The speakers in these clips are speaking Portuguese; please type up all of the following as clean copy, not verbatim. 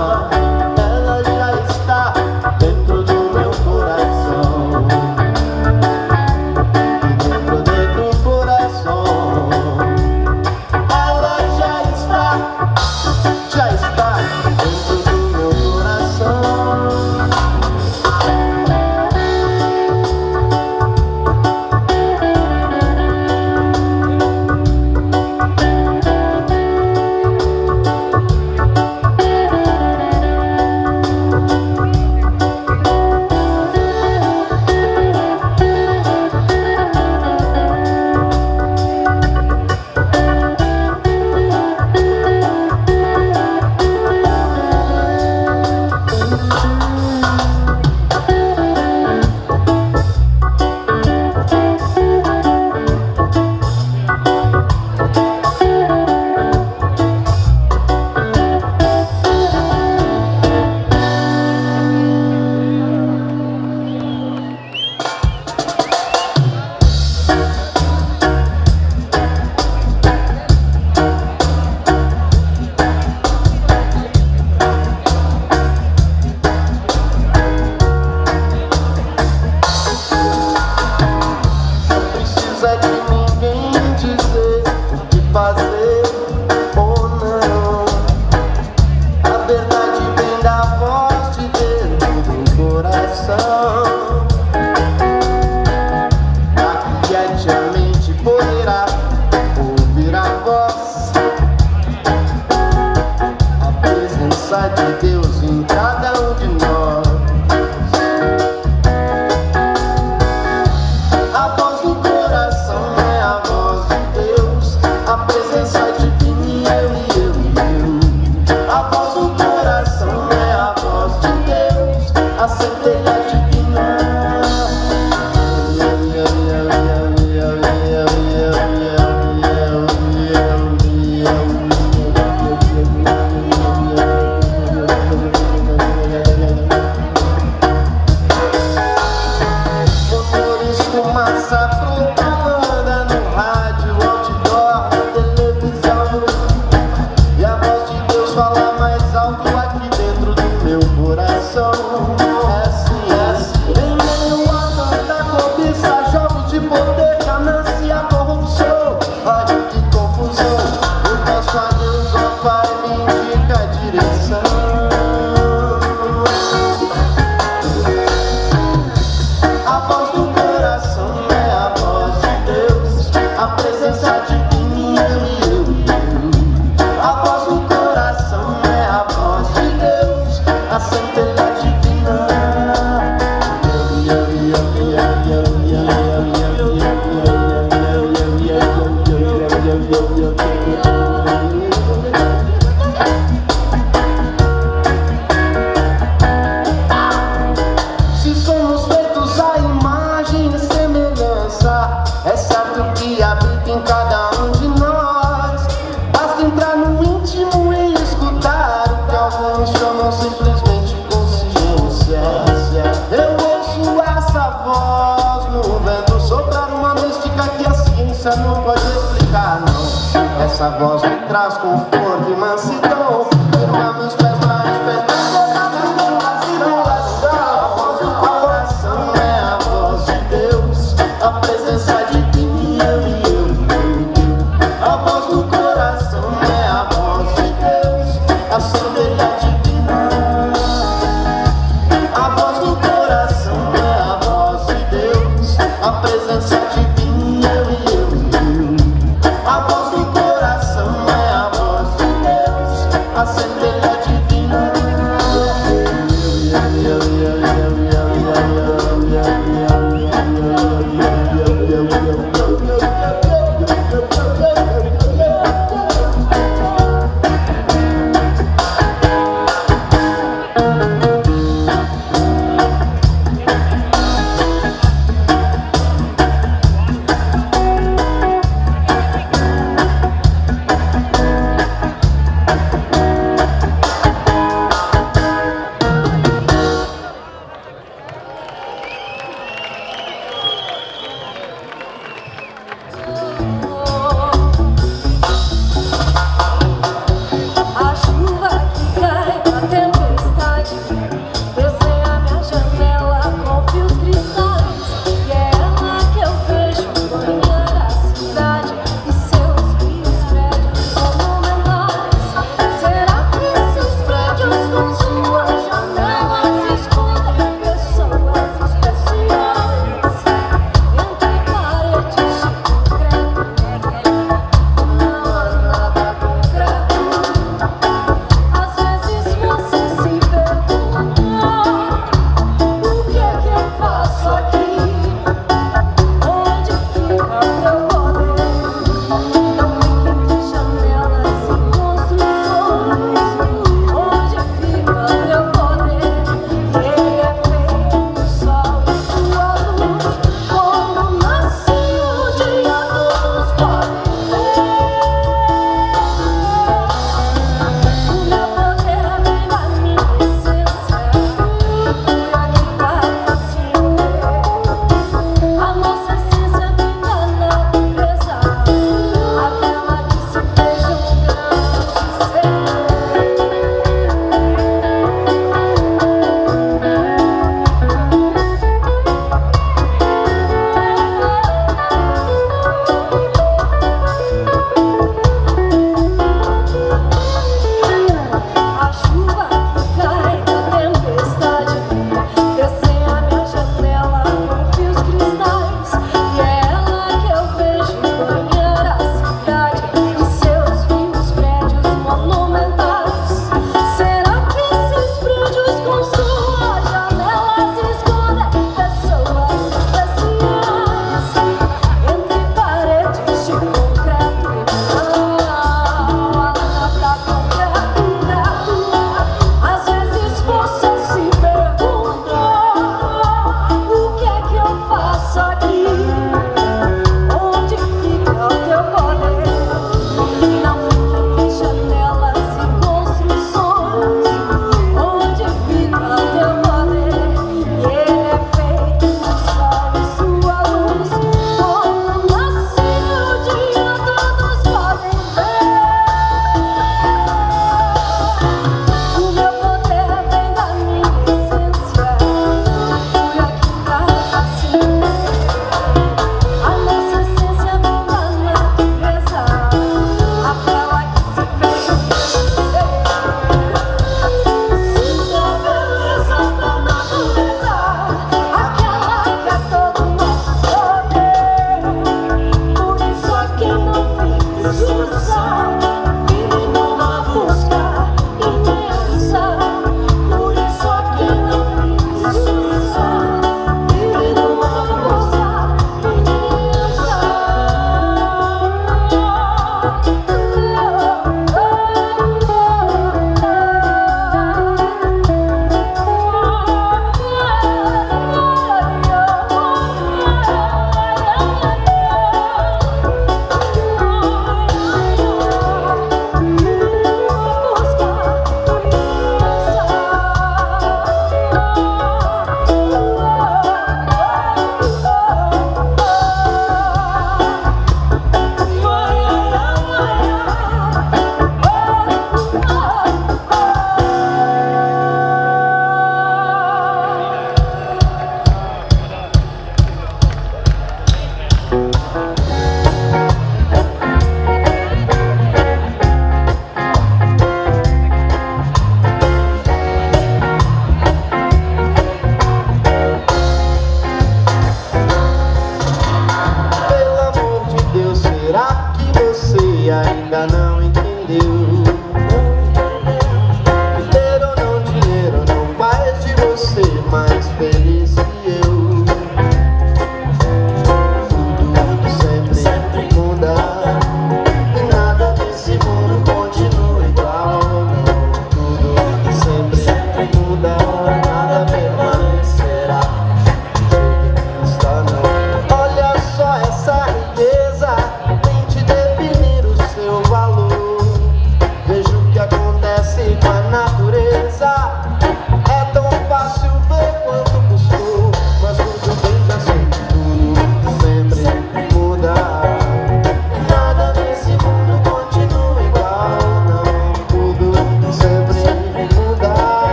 alma, ela já está dentro do meu coração. Dentro do coração, ela já está dentro do meu coração. De Deus em cada um de nós. A voz do coração é a voz de Deus, a presença divina eu. A voz do coração é a voz de Deus, a centelha divina. Fumaça, propaganda no rádio, outdoor, na televisão. E a voz de Deus fala mais alto aqui dentro do meu coração. É assim, em meio a tanta cobiça, jogos de poder, ganância, corrupção. Olha que confusão, eu peço a Deus, ó Pai, me indica a direção. A voz do coração é a voz de Deus, a presença divina eu. A voz do coração é a voz de Deus, a centelha divina. Se somos feitos à imagem e semelhança, é certo que habita em cada um de nós. Basta entrar no íntimo e escutar o que alguns chamam simplesmente consciência. Eu ouço essa voz no vento soprar uma mística que a ciência não pode explicar, não. Essa voz me traz conforto e mansidão, firma meus pés para despertar. A presença divina eu. A voz do coração é a voz de Deus, a centelha divina. A voz do coração é a voz de Deus, a presença divina eu. A voz do coração é a voz de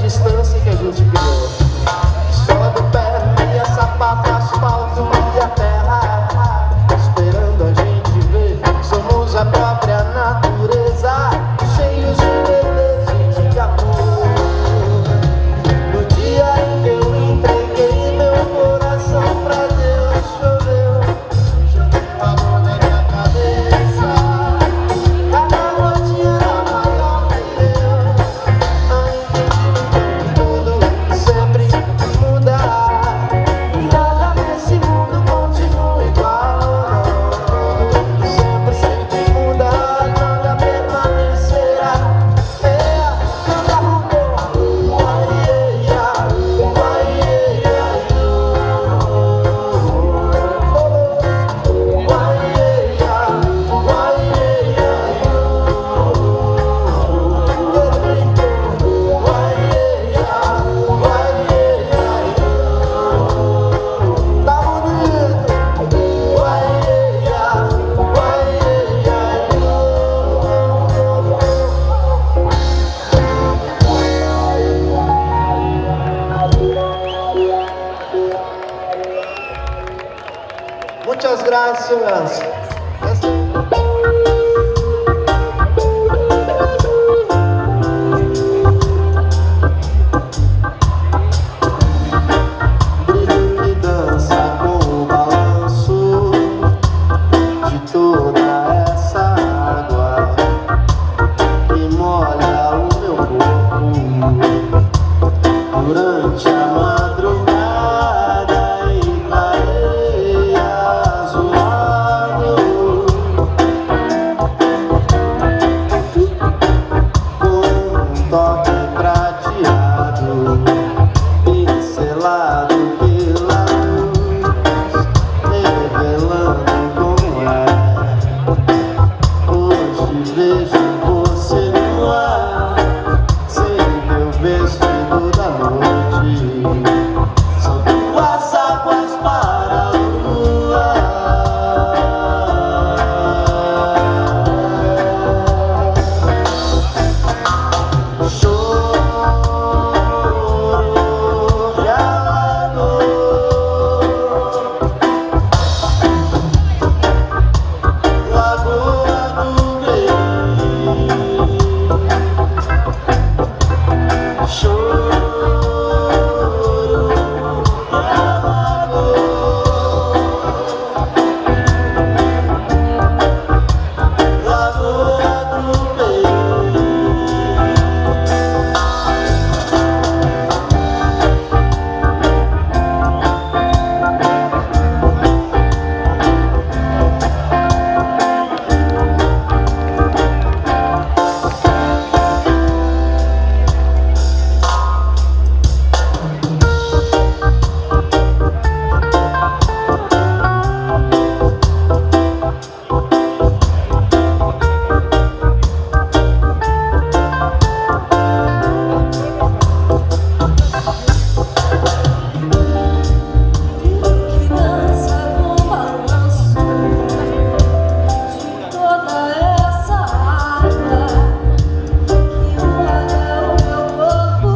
distância que a gente criou. Sola do pé, meia, sapato, asfalto e a terra, esperando a gente ver. Somos a própria natureza, cheios de beleza e de amor. No dia em que eu entreguei meu coração pra Deus, choveu amor na minha cabeça. Cada gotinha era maior que eu. Ainda tudo sempre muda e nada nesse mundo continua igual. Tudo sempre muda, nada permanecerá. Nada mudou. Muchas gracias. Brilho que dança com o balanço de toda essa água que molha o meu corpo durante a madrugada e clareia azulado com um toque prateado pincelado pela luz, revelando como é. Hoje vejo você no ar, sem teu vestido da noite. São tuas águas para a lua. Choro de alagoa, lagoa do bem. Choro de alagoa, lagoa do bem. Que dança com o balanço de toda essa água que molha o meu corpo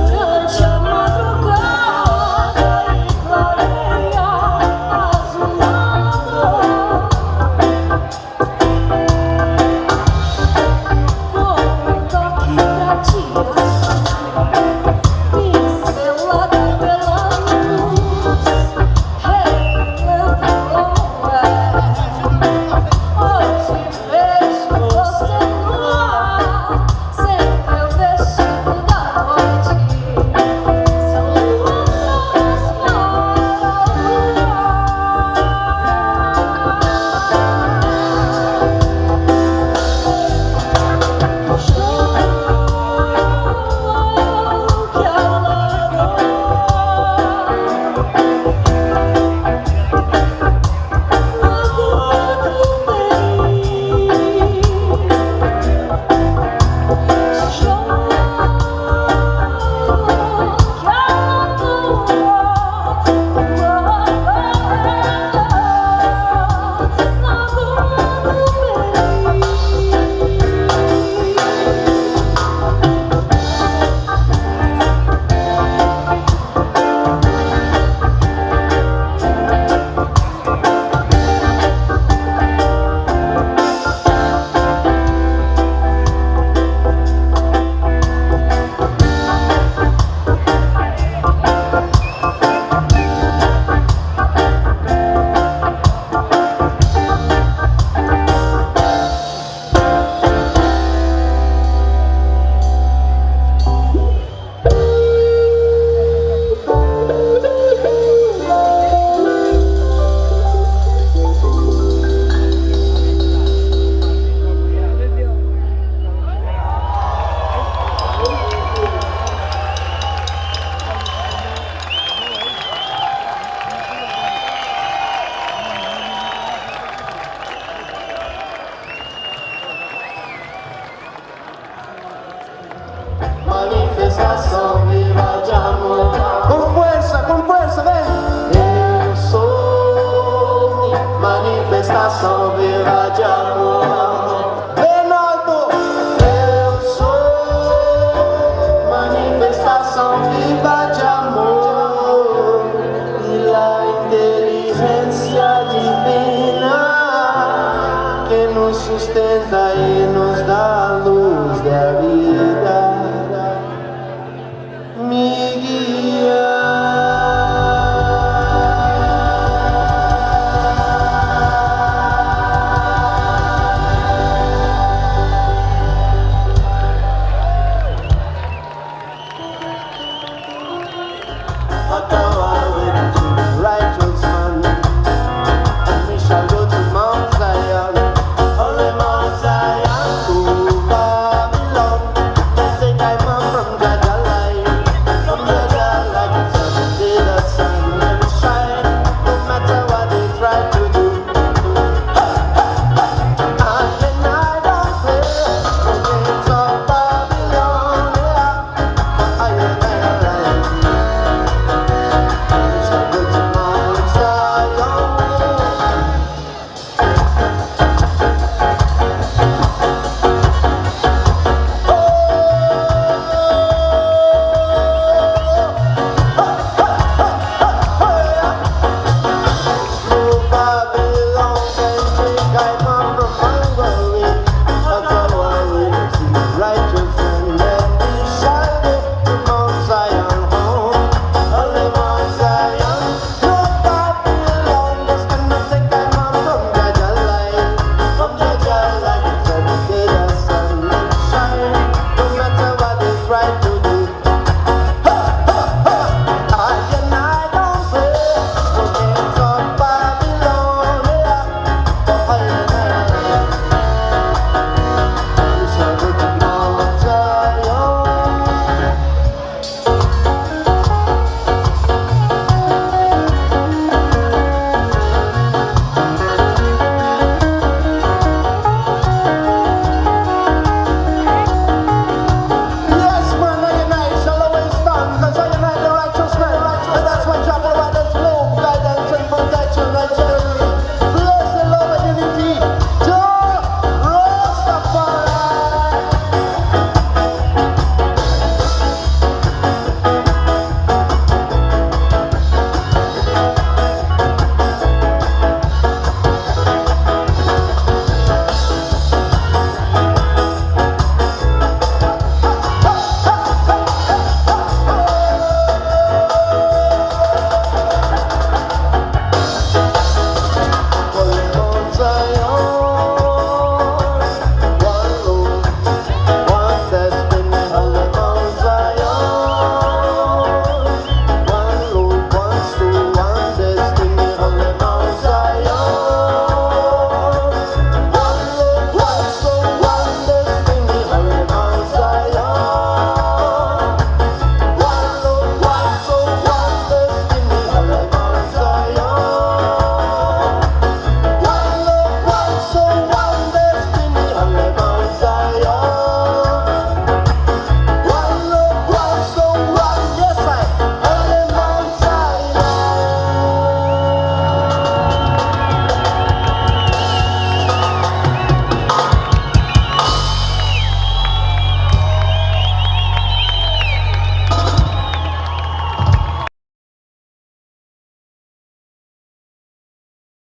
durante a madrugada e clareia azulado com um toque prateado pincelada pela luz, revelando como é. Hoje vejo você no ar, sem teu vestido da noite. São tuas águas para a lua. Choro manifestação viva de amor. Reinaldo, eu sou manifestação viva de amor e a inteligência divina que nos sustenta e nos dá a luz da vida, me guia. Right to